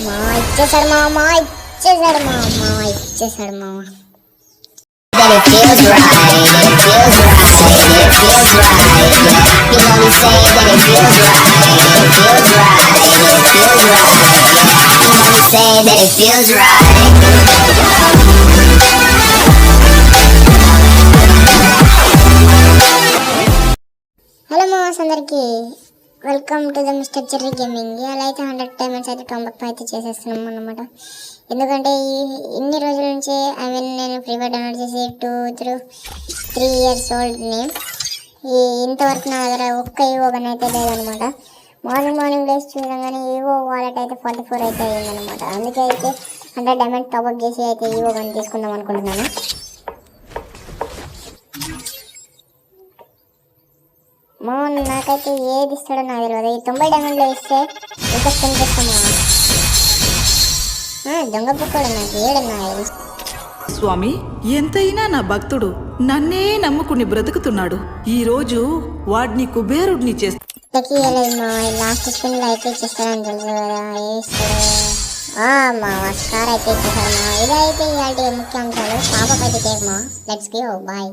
మా ఇచ్చేసాడు మామ, ఇచ్చేసాడు మామ, ఇచ్చేసాడు మామ. That it feels right, it feels right, it feels right, yeah. You know me say that it feels right, it feels right, it feels right, yeah. You know me say that it feels right. Hello మామాస్ అందరికి welcome to the Mister Cherry Gaming. అలా అయితే 100 diamonds అయితే టాంబక్ అయితే చేసేస్తున్నాం అన్నమాట. ఎందుకంటే ఇన్ని రోజుల నుంచి నేను ఫ్రీ ఫైర్ డౌన్లోడ్ చేసి 2-3 years ఓల్డ్ని. ఇంతవరకు నా దగ్గర ఒక్క ఈవో గన్ అయితే లేదనమాట. మార్నింగ్ డేస్ చూడంగానే ఈవో వాలెట్ అయితే 44 అయితే అయ్యిందనమాట. అందుకే అయితే 100 డైమండ్స్ టాప్అప్ చేసి అయితే ఈవో గన్ తీసుకుందాం అనుకుంటున్నాను. నాకైతే ఏది ఇస్తాడో నాకు తెలియదు. ఈ 90 డైమండ్లో ఇస్తే ఇంకా స్పెండ్ చేస్తామా? దొంగ పుక్కడు నాకు ఏడన్నా. స్వామి, ఎంతైనా నా భక్తుడు నన్నే నమ్ముకుని బ్రతుకుతున్నాడు. ఈ రోజు వాడిని కుబేరుడిని చేస్తాకి లాస్ట్ స్పిన్ లో అయితే ఇచ్చేస్తాడని తెలుసు కదా. మా స్టార్ అయితే ఇచ్చేసాడు మా. ఇదైతే ఇలాంటి ముఖ్యాంశాలు. పాపకైతే టేక్ మా. Let's go bye.